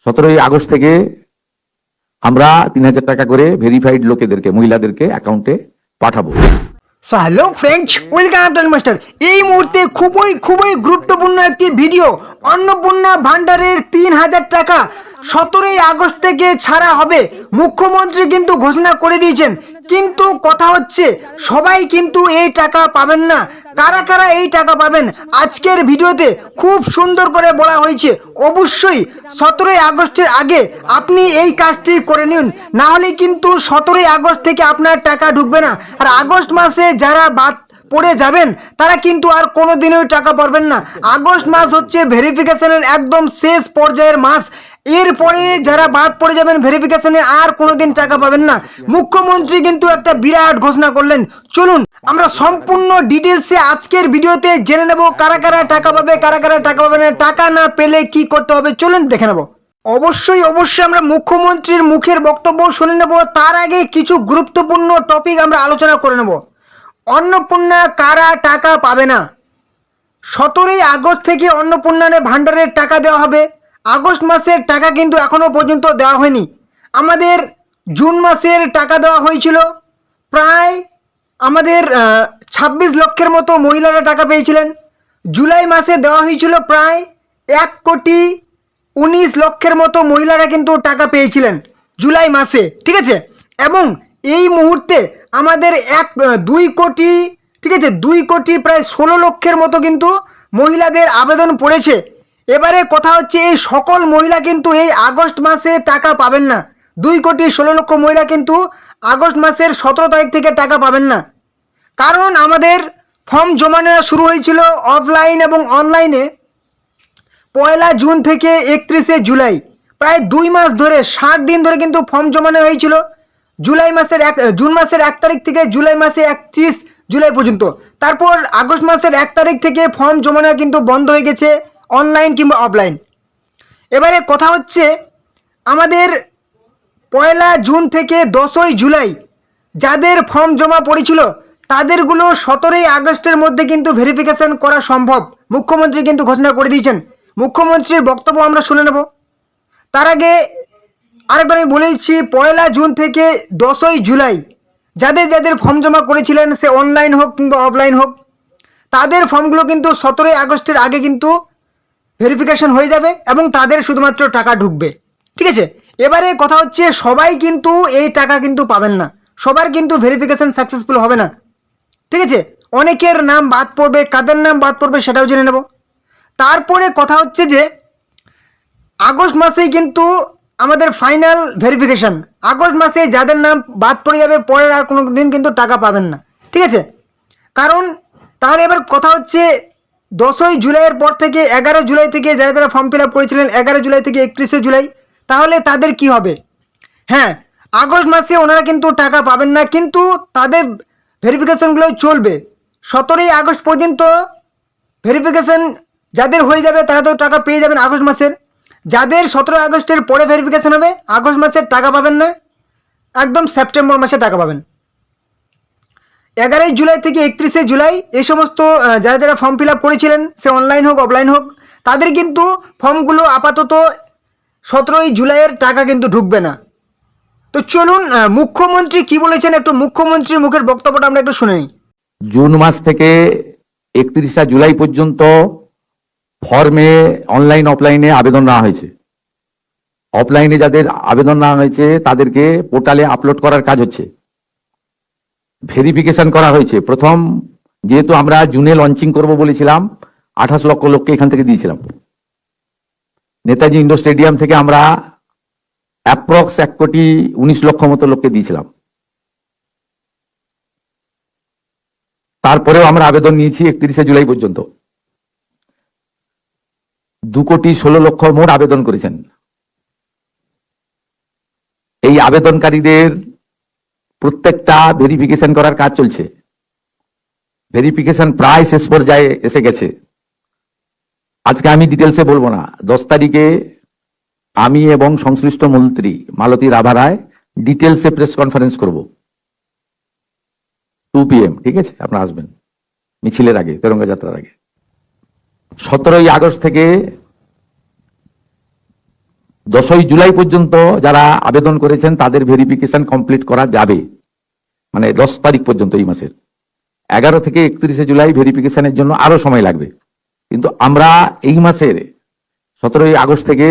17 August থেকে আমরা 3000 টাকা করে ভেরিফাইড লোকেদেরকে, মহিলাদেরকে অ্যাকাউন্টে পাঠাবো। So hello friends, welcome to master. এই মুহূর্তে খুবই গুরুত্বপূর্ণ একটি ভিডিও। অন্নপূর্ণা ভান্ডারের 3000 টাকা 17 আগস্ট থেকে ছাড়া হবে। মুখ্যমন্ত্রী কিন্তু ঘোষণা করে দিয়েছেন, কিন্তু কথা হচ্ছে সবাই কিন্তু এই টাকা পাবেন না। কারা কারা এই টাকা পাবেন আজকের ভিডিওতে খুব সুন্দর করে বলা হয়েছে। অবশ্যই 17 আগস্টের আগে আপনি এই কাজটি করে নিন, না হলে কিন্তু 17 আগস্ট থেকে আপনার টাকা ঢুকবে না। আর আগস্ট মাসে যারা বাদ পড়ে যাবেন তারা কিন্তু আর কোনোদিনই টাকা পাবেন না। আগস্ট মাস হচ্ছে ভেরিফিকেশনের একদম শেষ পর্যায়ের মাস। এরপরে যারা বাদ পড়ে যাবেন ভেরিফিকেশনে আর কোনোদিন টাকা পাবেন না। মুখ্যমন্ত্রী কিন্তু একটা বিরাট ঘোষণা করলেন। চলুন আমরা সম্পূর্ণ ডিটেলসে আজকের ভিডিওতে জেনে নেব কারা কারা টাকা পাবে, কারা কারা টাকা পাবে না, টাকা না পেলে কি করতে হবে চলুন দেখে নেব। অবশ্যই আমরা মুখ্যমন্ত্রীর মুখের বক্তব্য শুনে নেব। তার আগে কিছু গুরুত্বপূর্ণ টপিক আমরা আলোচনা করে নেব। অন্নপূর্ণা কারা টাকা পাবে না? 17 আগস্ট থেকে অন্নপূর্ণা ভান্ডারের টাকা দেওয়া হবে। আগস্ট মাসের টাকা কিন্তু এখনো পর্যন্ত দেওয়া হয়নি। আমাদের জুন মাসের টাকা দেওয়া হয়েছিল, প্রায় আমাদের 26 লক্ষের মতো মহিলারা টাকা পেয়েছিলেন। জুলাই মাসে দেওয়া হয়েছিল প্রায় 1,19,00,000 মতো মহিলারা কিন্তু টাকা পেয়েছিলেন জুলাই মাসে, ঠিক আছে। এবং এই মুহূর্তে আমাদের 2 কোটি, ঠিক আছে, 2 কোটি প্রায় 16 লক্ষের মতো কিন্তু মহিলাদের আবেদন পড়েছে। এবারে কথা হচ্ছে এই সকল মহিলা কিন্তু এই আগস্ট মাসে টাকা পাবেন না। 2 কোটি 16 লক্ষ মহিলা কিন্তু আগস্ট মাসের 17 তারিখ থেকে টাকা পাবেন না। কারণ আমাদের ফর্ম জমা নেওয়া শুরু হয়েছিল অফলাইন এবং অনলাইনে 1 জুন থেকে 31 জুলাই, প্রায় 2 মাস ধরে 60 দিন ধরে কিন্তু ফর্ম জমা নেওয়া হয়েছিল। জুন মাসের 1 তারিখ থেকে জুলাই মাসে 31 জুলাই পর্যন্ত। তারপর আগস্ট মাসের 1 তারিখ থেকে ফর্ম জমা নেওয়া কিন্তু বন্ধ হয়ে গেছে, অনলাইন কিংবা অফলাইন। এবারে কথা হচ্ছে আমাদের 1 জুন থেকে 10 জুলাই যাদের ফর্ম জমা পড়েছিল তাদেরগুলো 17 আগস্টের মধ্যে কিন্তু ভেরিফিকেশন করা সম্ভব। মুখ্যমন্ত্রী কিন্তু ঘোষণা করে দিয়েছেন। মুখ্যমন্ত্রীর বক্তব্য আমরা শুনে নেব। তার আগে আরেকবার আমি বলে দিচ্ছি, 1 জুন থেকে 10 জুলাই যাদের ফর্ম জমা করেছিলেন, সে অনলাইন হোক কিংবা অফলাইন হোক, তাদের ফর্মগুলো কিন্তু 17 আগস্টের আগে কিন্তু ভেরিফিকেশন হয়ে যাবে এবং তাদের শুধুমাত্র টাকা ঢুকবে, ঠিক আছে। এবারে কথা হচ্ছে সবাই কিন্তু এই টাকা কিন্তু পাবেন না, সবার কিন্তু ভেরিফিকেশন সাকসেসফুল হবে না, ঠিক আছে। অনেকের নাম বাদ পড়বে, কাদের নাম বাদ পড়বে সেটাও জেনে নেব। তারপরে কথা হচ্ছে যে আগস্ট মাসেই কিন্তু আমাদের ফাইনাল ভেরিফিকেশন। আগস্ট মাসে যাদের নাম বাদ পড়ে যাবে পরের আর কোনো দিন কিন্তু টাকা পাবেন না, ঠিক আছে। কারণ তাহলে এবার কথা হচ্ছে 10 জুলাইয়ের পর থেকে 11 জুলাই থেকে যারা ফর্ম ফিল আপ করেছিলেন 11 জুলাই থেকে 31 জুলাই, তাহলে তাদের কি হবে? হ্যাঁ, আগস্ট মাসে ওনারা কিন্তু টাকা পাবেন না, কিন্তু তাদের ভেরিফিকেশনগুলো চলবে 17 আগস্ট পর্যন্ত। ভেরিফিকেশন যাদের হয়ে যাবে তারা তো টাকা পেয়ে যাবেন আগস্ট মাসের। যাদের 17 আগস্টের পরে ভেরিফিকেশন হবে আগস্ট মাসের টাকা পাবেন না, একদম সেপ্টেম্বর মাসে টাকা পাবেন। 11 জুলাই থেকে 31 জুলাই এই সমস্ত যারা ফর্ম ফিল আপ করেছিলেন, সে অনলাইন হোক অফলাইন হোক, তাদের কিন্তু ফর্মগুলো আপাতত 17 জুলাইয়ের টাকা কিন্তু ঢুকবে না। তো চলুন মুখ্যমন্ত্রী কি বলেছেন একটু মুখ্যমন্ত্রীর মুখের বক্তব্যটা আমরা একটু শুনে নিই। জুন মাস থেকে 31 জুলাই পর্যন্ত ফর্মে অনলাইন অফলাইনে আবেদন নেওয়া হয়েছে। অফলাইনে যাদের আবেদন নেওয়া হয়েছে তাদেরকে পোর্টালে আপলোড করার কাজ হচ্ছে, ভেরিফিকেশন করা হয়েছে। প্রথম যেহেতু আমরা জুনে লঞ্চিং করব বলেছিলাম, 28 লক্ষ লোককে এখান থেকে দিয়েছিলাম। নেতাজি ইন্ডোর স্টেডিয়াম থেকে আমরা অ্যাপ্রক্স 1,19,00,000 মতো লোককে দিয়েছিলাম। তারপরেও আমরা আবেদন নিয়েছি 31 জুলাই পর্যন্ত। 2,16,00,000 মোট আবেদন করেছেন। এই আবেদনকারীদের প্রত্যেকটা ভেরিফিকেশন করার কাজ চলছে। ভেরিফিকেশন প্রায় শেষ পর্যায়ে এসে গেছে। আজকে আমি ডিটেলসে বলবো না। 10 তারিখে আমি এবং সংশ্লিষ্ট মন্ত্রী মালতী রাভা রায় ডিটেলসে প্রেস কনফারেন্স করব 2 PM, ঠিক আছে। আপনারা আসবেন মিছিলের আগে, তেরঙ্গা যাত্রার আগে। 17 আগস্ট থেকে 10ই জুলাই পর্যন্ত যারা আবেদন করেছেন তাদের ভেরিফিকেশন কমপ্লিট করা যাবে, মানে 10 তারিখ পর্যন্ত এই মাসের। 11 থেকে 31 জুলাই ভেরিফিকেশনের জন্য আরো সময় লাগবে। কিন্তু আমরা এই মাসের 17 আগস্ট থেকে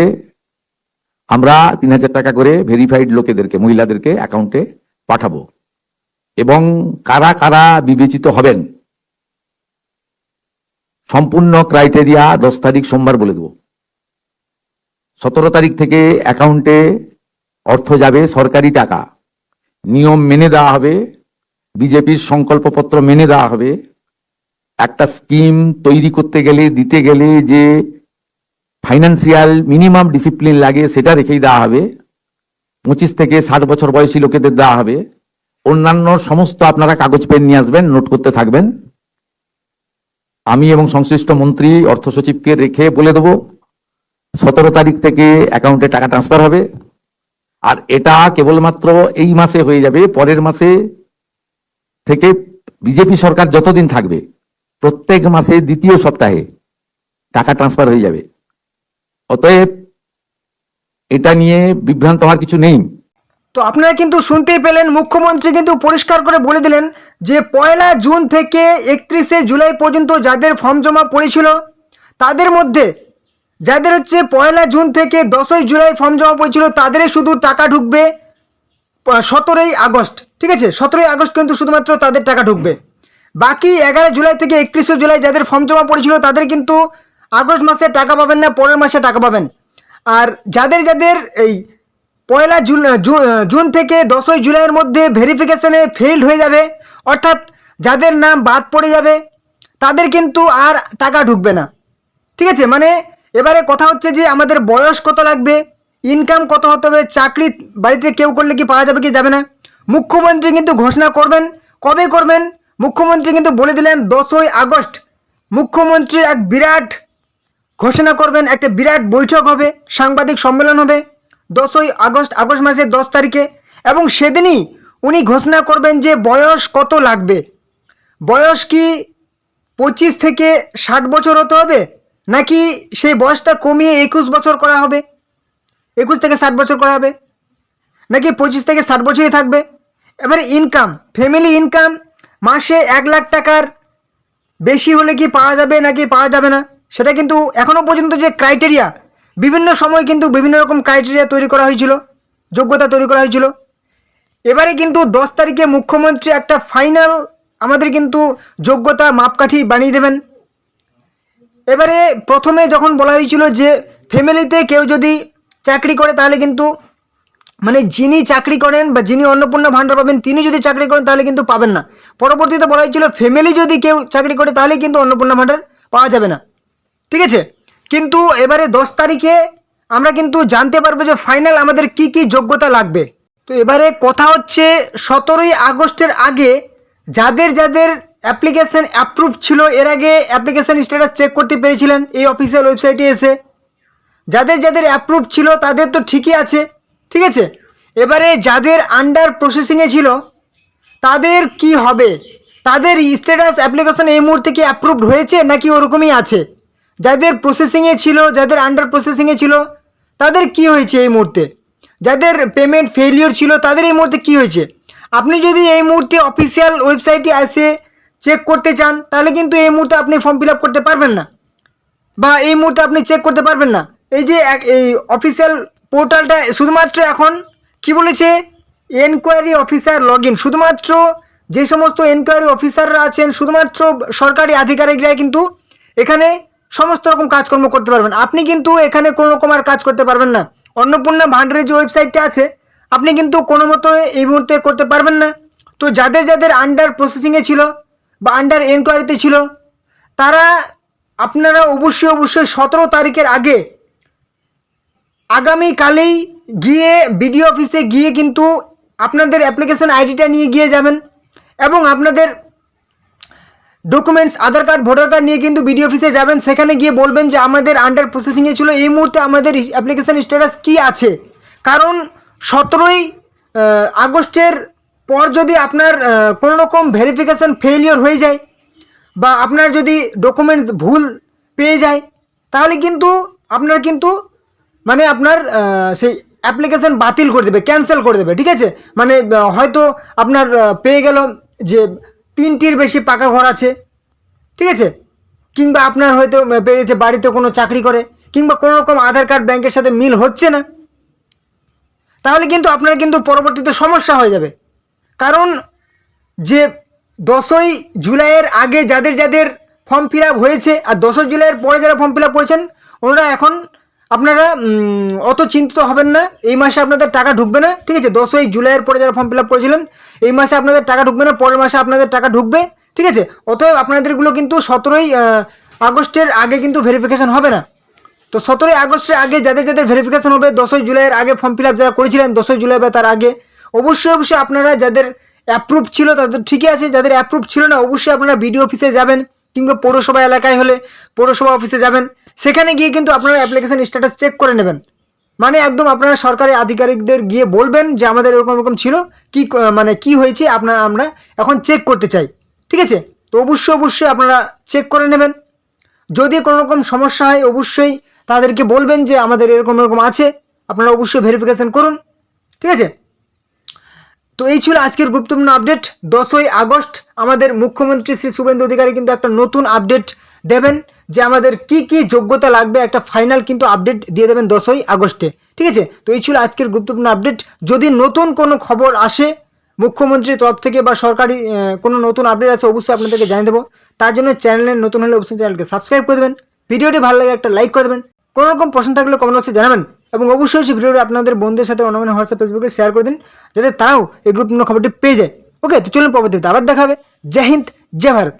আমরা 3000 টাকা করে ভেরিফাইড লোকেদেরকে, মহিলাদেরকে অ্যাকাউন্টে পাঠাবো। এবং কারা কারা বিবেচিত হবেন সম্পূর্ণ ক্রাইটেরিয়া 10 তারিখ সোমবার বলে দেবো। 17 তারিখ থেকে অ্যাকাউন্টে অর্থ যাবে, সরকারি টাকা, নিয়ম মেনে দেওয়া হবে, বিজেপির সংকল্পপত্র মেনে দেওয়া হবে। একটা স্কিম তৈরি করতে গেলে, দিতে গেলে যে ফাইন্যান্সিয়াল মিনিমাম ডিসিপ্লিন লাগে সেটা রেখেই দেওয়া হবে। 25 থেকে 60 বছর বয়সী লোকেদের দেওয়া হবে। অন্যান্য সমস্ত আপনারা কাগজ পেন নিয়ে আসবেন, নোট করতে থাকবেন। আমি এবং সংশ্লিষ্ট মন্ত্রী অর্থ সচিবকে রেখে বলে দেবো 17 তারিখ থেকে অ্যাকাউন্টে টাকা ট্রান্সফার হবে। আর এটা কেবলমাত্র এই মাসে হয়ে যাবে, পরের মাসে থেকে বিজেপি সরকার যতদিন থাকবে প্রত্যেক মাসে দ্বিতীয় সপ্তাহে টাকা ট্রান্সফার হয়ে যাবে। অতএব এটা নিয়ে বিভ্রান্ত হওয়ার কিছু নেই। তো আপনারা কিন্তু শুনতেই পেলেন, মুখ্যমন্ত্রী কিন্তু পরিষ্কার করে বলে দিলেন যে 1 জুন থেকে 31 জুলাই পর্যন্ত যাদের ফর্ম জমা পড়েছিল তাদের মধ্যে, যাদের হচ্ছে 1 জুন থেকে 10 জুলাই ফর্ম জমা পড়েছিল তাদেরই শুধু টাকা ঢুকবে 17 আগস্ট। ঠিক আছে, 17 আগস্ট কিন্তু শুধুমাত্র তাদের টাকা ঢুকবে। বাকি 11 জুলাই থেকে 31 জুলাই যাদের ফর্ম জমা পড়েছিল তাদের কিন্তু আগস্ট মাসে টাকা পাবেন না, পরের মাসে টাকা পাবেন। আর যাদের যাদের এই 1 জুন থেকে 10 জুলাইয়ের মধ্যে ভেরিফিকেশনে ফেইল্ড হয়ে যাবে, অর্থাৎ যাদের নাম বাদ পড়ে যাবে, তাদের কিন্তু আর টাকা ঢুকবে না। ঠিক আছে, মানে এবারে কথা হচ্ছে যে আমাদের বয়স কত লাগবে, ইনকাম কত হতে হবে, চাকরি বাড়িতে কেউ করলে কি পাওয়া যাবে কি যাবে না, মুখ্যমন্ত্রী কিন্তু ঘোষণা করবেন। কবে করবেন? মুখ্যমন্ত্রী কিন্তু বলে দিলেন 10 আগস্ট মুখ্যমন্ত্রীর এক বিরাট ঘোষণা করবেন, একটা বিরাট বৈঠক হবে, সাংবাদিক সম্মেলন হবে 10 আগস্ট, আগস্ট মাসের 10 তারিখে। এবং সেদিনই উনি ঘোষণা করবেন যে বয়স কত লাগবে। বয়স কি 25 থেকে 60 বছর হতে হবে, নাকি সেই বয়সটা কমিয়ে 21 বছর করা হবে, 21 থেকে 60 বছর করা হবে, নাকি 25 থেকে 60 বছরই থাকবে। এবারে ইনকাম, ফ্যামিলি ইনকাম মাসে 1 লাখ টাকার বেশি হলে কি পাওয়া যাবে নাকি পাওয়া যাবে না, সেটা কিন্তু এখনও পর্যন্ত যে ক্রাইটেরিয়া, বিভিন্ন সময় কিন্তু বিভিন্ন রকম ক্রাইটেরিয়া তৈরি করা হয়েছিল, যোগ্যতা তৈরি করা হয়েছিল। এবারে কিন্তু 10 তারিখে মুখ্যমন্ত্রী একটা ফাইনাল আমাদের কিন্তু যোগ্যতা মাপকাঠি বানিয়ে দেবেন। এবারে প্রথমে যখন বলা হয়েছিল যে ফ্যামিলিতে কেউ যদি চাকরি করে তাহলে কিন্তু, মানে যিনি চাকরি করেন বা যিনি অন্নপূর্ণা ভাণ্ডার পাবেন তিনি যদি চাকরি করেন তাহলে কিন্তু পাবেন না। পরবর্তীতে বলা হয়েছিল ফ্যামিলি যদি কেউ চাকরি করে তাহলে কিন্তু অন্নপূর্ণা ভাণ্ডার পাওয়া যাবে না। ঠিক আছে, কিন্তু এবারে 10 তারিখে আমরা কিন্তু জানতে পারবো যে ফাইনাল আমাদের কি কি যোগ্যতা লাগবে। তো এবারে কথা হচ্ছে 17 আগস্টের আগে যাদের যাদের অ্যাপ্লিকেশন অ্যাপ্রুভ ছিল, এর আগে অ্যাপ্লিকেশন স্ট্যাটাস চেক করতে পেরেছিলেন এই অফিসিয়াল ওয়েবসাইটে এসে, যাদের যাদের অ্যাপ্রুভ ছিল তাদের তো ঠিকই আছে। ঠিক আছে, এবারে যাদের আন্ডার প্রসেসিংয়ে ছিল তাদের কি হবে, তাদের স্ট্যাটাস অ্যাপ্লিকেশন এই মুহূর্তে কি অ্যাপ্রুভড হয়েছে নাকি ওরকমই আছে, যাদের প্রসেসিংয়ে ছিল, যাদের আন্ডার প্রসেসিংয়ে ছিল তাদের কি হয়েছে এই মুহূর্তে, যাদের পেমেন্ট ফেলিওর ছিল তাদের এই মুহূর্তে কি হয়েছে। আপনি যদি এই মুহূর্তে অফিসিয়াল ওয়েবসাইটে এসে চেক করতে চান তাহলে কিন্তু এই মুহূর্তে আপনি ফর্ম ফিল আপ করতে পারবেন না, বা এই মুহূর্তে আপনি চেক করতে পারবেন না। এই যে এই অফিসিয়াল পোর্টালটা শুধুমাত্র এখন কি বলেছে, এনকোয়ারি অফিসার লগ ইন, শুধুমাত্র যে সমস্ত এনকোয়ারি অফিসাররা আছেন, শুধুমাত্র সরকারি আধিকারিকরাই কিন্তু এখানে সমস্ত রকম কাজকর্ম করতে পারবেন। আপনি কিন্তু এখানে কোনো রকম আর কাজ করতে পারবেন না। অন্নপূর্ণা ভাণ্ডারের যে ওয়েবসাইটটা আছে আপনি কিন্তু কোনো মতো এই মুহূর্তে করতে পারবেন না। তো যাদের যাদের আন্ডার প্রসেসিংয়ে ছিল বা আন্ডার এনকোয়ারিতে ছিল তারা, আপনারা অবশ্যই 17 তারিখের আগে আগামীকালেই গিয়ে বিডিও অফিসে গিয়ে কিন্তু আপনাদের অ্যাপ্লিকেশন আইডিটা নিয়ে গিয়ে যাবেন এবং আপনাদের ডকুমেন্টস, আধার কার্ড, ভোটার কার্ড নিয়ে কিন্তু বিডিও অফিসে যাবেন। সেখানে গিয়ে বলবেন যে আমাদের আন্ডার প্রসেসিংয়ে ছিল, এই মুহূর্তে আমাদের অ্যাপ্লিকেশন স্ট্যাটাস কী আছে। কারণ 17 আগস্টের পর যদি আপনার কোনো রকম ভেরিফিকেশান ফেলিওর হয়ে যায় বা আপনার যদি ডকুমেন্টস ভুল পেয়ে যায় তাহলে কিন্তু আপনার কিন্তু মানে আপনার সেই অ্যাপ্লিকেশন বাতিল করে দেবে, ক্যান্সেল করে দেবে, ঠিক আছে। মানে হয়তো আপনার পেয়ে গেল যে 3টির বেশি পাকা ঘর আছে, ঠিক আছে, কিংবা আপনার হয়তো পেয়ে গেছে বাড়িতে কোনো চাকরি করে, কিংবা কোনো রকম আধার কার্ড ব্যাংকের সাথে মিল হচ্ছে না, তাহলে কিন্তু আপনার কিন্তু পরবর্তীতে সমস্যা হয়ে যাবে। কারণ যে 10ই জুলাইয়ের আগে যাদের যাদের ফর্ম ফিল আপ হয়েছে আর 10ই জুলাইয়ের পরে যারা ফর্ম ফিল আপ করেছেন, ওনারা এখন আপনারা অত চিন্তিত হবেন না, এই মাসে আপনাদের টাকা ঢুকবে না, ঠিক আছে। 10ই জুলাইয়ের পরে যারা ফর্ম ফিল আপ করেছিলেন, এই মাসে আপনাদের টাকা ঢুকবে না, পরের মাসে আপনাদের টাকা ঢুকবে, ঠিক আছে। অতএব আপনাদেরগুলো কিন্তু 17ই আগস্টের আগে কিন্তু ভেরিফিকেশন হবে না। তো 17ই আগস্টের আগে যাদের যাদের ভেরিফিকেশন হবে, 10ই জুলাইয়ের আগে ফর্ম ফিল আপ যারা করেছিলেন 10ই জুলাই বা তার আগে, অবশ্যই আপনারা যাদের অ্যাপ্রুভ ছিল তাদের ঠিকই আছে, যাদের অ্যাপ্রুভ ছিল না অবশ্যই আপনারা বিডিও অফিসে যাবেন, কিংবা পৌরসভা এলাকায় হলে পৌরসভা অফিসে যাবেন, সেখানে গিয়ে কিন্তু আপনারা অ্যাপ্লিকেশন স্ট্যাটাস চেক করে নেবেন। মানে একদম আপনারা সরকারি আধিকারিকদের গিয়ে বলবেন যে আমাদের এরকম এরকম ছিল, কি মানে কি হয়েছে আমরা এখন চেক করতে চাই, ঠিক আছে। তো অবশ্যই আপনারা চেক করে নেবেন। যদি কোনো রকম সমস্যা হয় অবশ্যই তাদেরকে বলবেন যে আমাদের এরকম এরকম আছে, আপনারা অবশ্যই ভেরিফিকেশন করুন, ঠিক আছে। তো এই ছিল আজকের গুরুত্বপূর্ণ আপডেট। 10ই আগস্ট আমাদের মুখ্যমন্ত্রী শ্রী শুভেন্দু অধিকারী কিন্তু একটা নতুন আপডেট দেবেন, যে আমাদের কি কি যোগ্যতা লাগবে, একটা ফাইনাল কিন্তু আপডেট দিয়ে দেবেন 10ই আগস্টে, ঠিক আছে। তো এই ছিল আজকের গুরুত্বপূর্ণ আপডেট। যদি নতুন কোনো খবর আসে মুখ্যমন্ত্রীর তরফ থেকে বা সরকারি কোনো নতুন আপডেট আসে অবশ্যই আপনাদেরকে জানিয়ে দেবো। তার জন্য চ্যানেলে নতুন হলে অবশ্যই চ্যানেলকে সাবস্ক্রাইব করে দেবেন, ভিডিওটি ভালো লাগে একটা লাইক করে দেবেন, কোনো রকম প্রশ্ন থাকলে কমেন্ট বক্সে জানাবেন, এবং অবশ্যই সেই ভিডিওটি আপনাদের বন্ধুদের সাথে অনলাইনে হোয়াটসঅ্যাপ ফেসবুকে শেয়ার করে দিন, যাতে তারাও এই গুরুত্বপূর্ণ খবরটি পেয়ে যায়। ওকে, তো চলুন পরবর্তীতে আবার দেখা হবে। জয় হিন্দ, জয় ভারত।